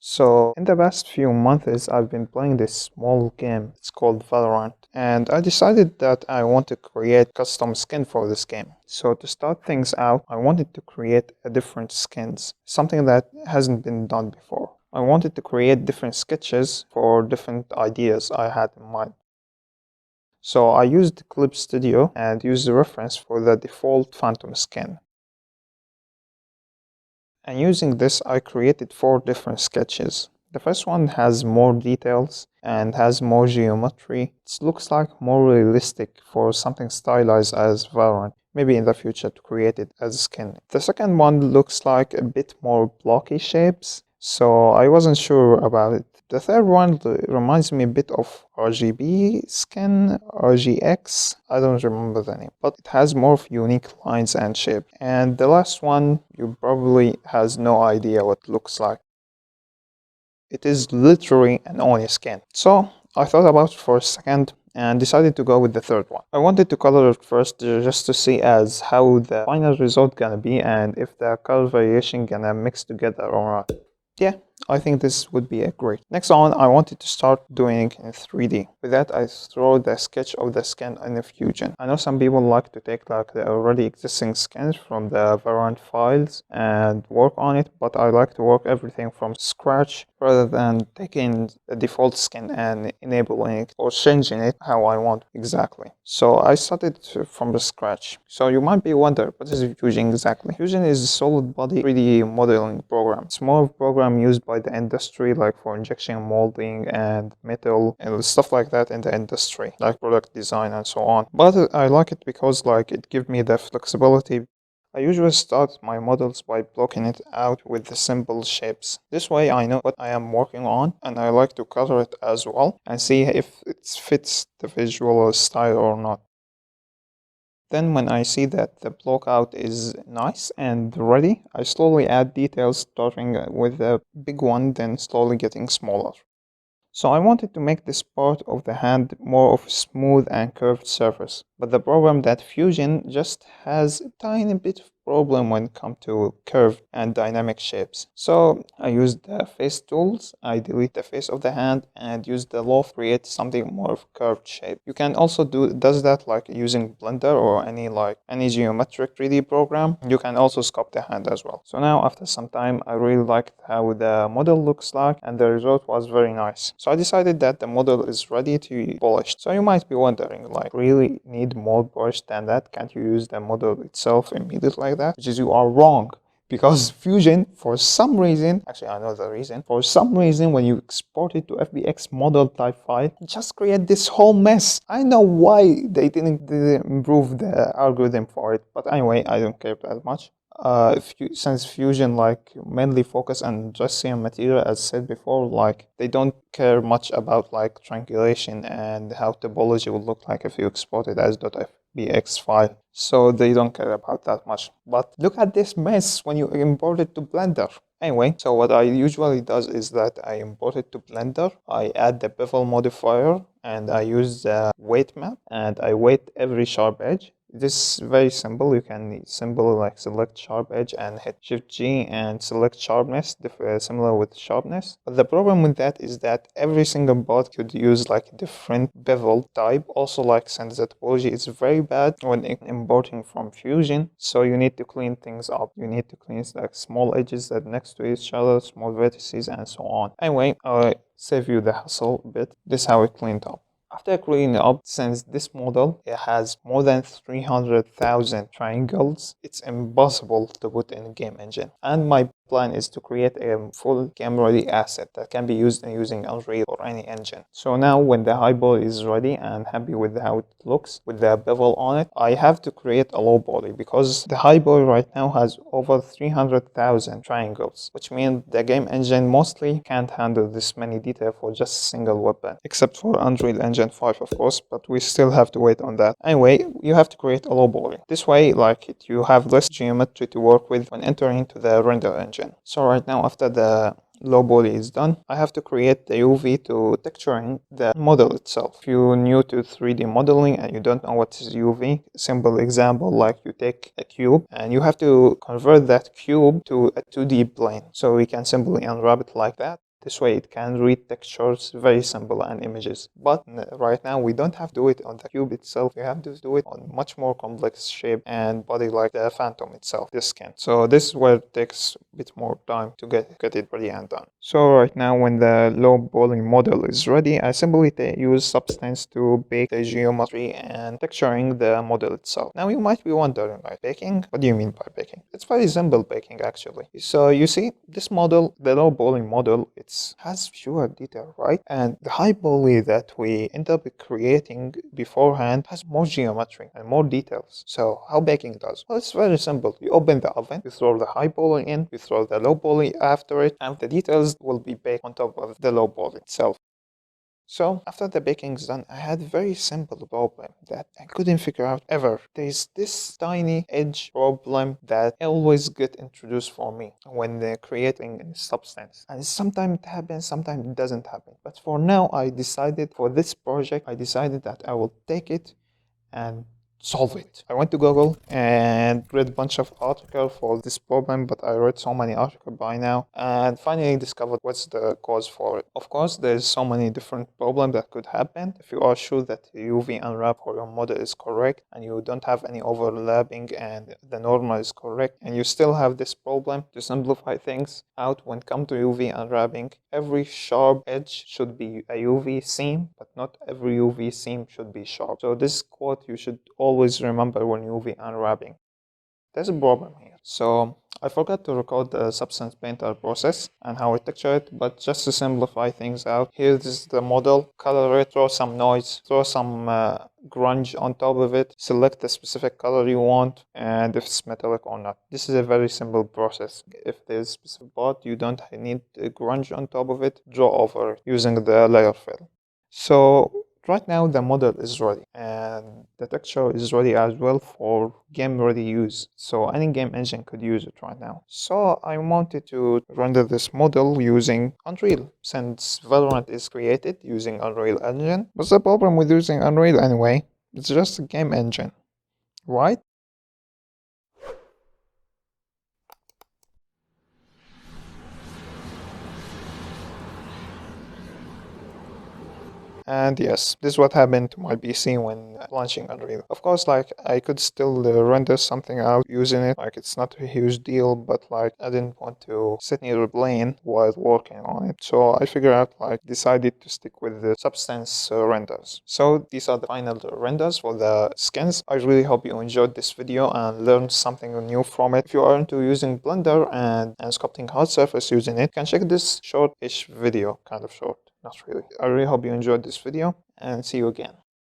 So, in the past few months, I've been playing this small game. It's called Valorant. And I decided that I want to create custom skin for this game. So, to start things out, I wanted to create a different skins, something that hasn't been done before. I wanted to create different sketches for different ideas I had in mind. So, I used Clip Studio and used the reference for the default Phantom skin. And using this, I created 4 different sketches. The first one has more details and has more geometry. It looks like more realistic for something stylized as Valorant. Maybe in the future to create it as a skin. The second one looks like a bit more blocky shapes, so I wasn't sure about it. The third one reminds me a bit of RGB skin, RGX, I don't remember the name, but it has more of unique lines and shape. And the last one, you probably has no idea what it looks like. It is literally an Oni skin. So I thought about it for a second and decided to go with the third one. I wanted to color it first just to see as how the final result gonna be and if the color variation gonna mix together or not. Yeah, I think this would be a great. Next on, I wanted to start doing it in 3D. With that, I throw the sketch of the skin in the Fusion. I know some people like to take like the already existing skins from the Valorant files and work on it, but I like to work everything from scratch rather than taking the default skin and enabling it or changing it how I want exactly. So I started from the scratch. So you might be wondering, what is Fusion exactly? Fusion is a solid body 3D modeling program. It's more of a program used by the industry, like for injection molding and metal and stuff like that in the industry, like product design and so on. But I like it because like it gives me the flexibility. I usually start my models by blocking it out with the simple shapes. This way I know what I am working on and I like to color it as well and see if it fits the visual style or not. Then when I see that the block out is nice and ready, I slowly add details starting with the big one then slowly getting smaller. So I wanted to make this part of the hand more of a smooth and curved surface. But the problem that Fusion just has a tiny bit of problem when it comes to curved and dynamic shapes. So I used the face tools, I delete the face of the hand and use the loft to create something more of curved shape. You can also does that like using Blender or any geometric 3D program. You can also sculpt the hand as well. So now after some time I really liked how the model looks like and the result was very nice. So I decided that the model is ready to be polished. So you might be wondering, like, really need more polish than that? Can't you use the model itself immediately like that? Which is, you are wrong. Because Fusion, for some reason, actually I know the reason, for some reason when you export it to FBX model type file, it just create this whole mess. I know why they didn't improve the algorithm for it, but anyway, I don't care that much. Since Fusion like mainly focus on just same material as said before, like they don't care much about like triangulation and how topology will look like if you export it as .fbx file. So they don't care about that much. But look at this mess when you import it to Blender. Anyway, so what I usually does is that I import it to Blender, I add the bevel modifier, and I use the weight map, and I weight every sharp edge. This is very simple. You can simply like select sharp edge and hit Shift G and select sharpness, similar with sharpness. But the problem with that is that every single bot could use like different bevel type. Also, like since the topology is very bad when importing from Fusion, so you need to clean things up. You need to clean like small edges that next to each other, small vertices, and so on. Anyway, I save you the hassle a bit. This is how it cleaned up. After cleaning up, since this model it has more than 300,000 triangles, it's impossible to put in a game engine. And my plan is to create a full game-ready asset that can be used using Unreal or any engine. So now when the high body is ready and happy with how it looks with the bevel on it, I have to create a low body because the high body right now has over 300,000 triangles, which means the game engine mostly can't handle this many detail for just a single weapon, except for Unreal Engine 5 of course, but we still have to wait on that. Anyway, you have to create a low body. This way, you have less geometry to work with when entering into the render engine. So right now, after the low body is done, I have to create the UV to texturing the model itself. If you're new to 3D modeling and you don't know what is UV, simple example, like you take a cube and you have to convert that cube to a 2D plane. So we can simply unwrap it like that. This way it can read textures, very simple, and images. But right now we don't have to do it on the cube itself. We have to do it on much more complex shape and body like the phantom itself, the skin. So this is where it takes a bit more time to get it ready and done. So right now when the low poly model is ready, I simply use Substance to bake the geometry and texturing the model itself. Now you might be wondering, like, baking? What do you mean by baking? It's very simple baking actually. So you see, this model, the low poly model, it has fewer detail, right? And the high poly that we end up creating beforehand has more geometry and more details. So how baking does? Well, it's very simple. You open the oven, you throw the high poly in, you throw the low poly after it, and the details will be baked on top of the low poly itself. So after the baking is done, I had a very simple problem that I couldn't figure out ever. There's this tiny edge problem that always get introduced for me when they're creating a substance. And sometimes it happens, sometimes it doesn't happen. But for now, for this project, I decided that I will take it and solve it. I went to Google and read a bunch of articles for this problem, but I read so many articles by now and finally discovered what's the cause for it. Of course, there's so many different problems that could happen. If you are sure that UV unwrap for your model is correct and you don't have any overlapping and the normal is correct and you still have this problem, to simplify things out when it comes to UV unwrapping, every sharp edge should be a UV seam, but not every UV seam should be sharp. So this quote you should always remember when UV unwrapping. There's a problem here. So I forgot to record the Substance Painter process and how I texture it, but just to simplify things out, here is the model, color it, throw some noise, throw some grunge on top of it, select the specific color you want, and if it's metallic or not. This is a very simple process. If there's a specific part you don't need grunge on top of it, draw over it using the layer fill. So right now the model is ready and the texture is ready as well for game ready use. So any game engine could use it right now. So I wanted to render this model using Unreal since Valorant is created using Unreal Engine. What's the problem with using Unreal anyway? It's just a game engine, right? And yes, this is what happened to my PC when launching Unreal. Of course, like, I could still render something out using it. Like, it's not a huge deal, but like, I didn't want to sit near a plane while working on it. So I figured out, like, decided to stick with the Substance renders. So these are the final renders for the skins. I really hope you enjoyed this video and learned something new from it. If you are into using Blender and sculpting hard surface using it, you can check this short-ish video, kind of short. Not really. I really hope you enjoyed this video and see you again.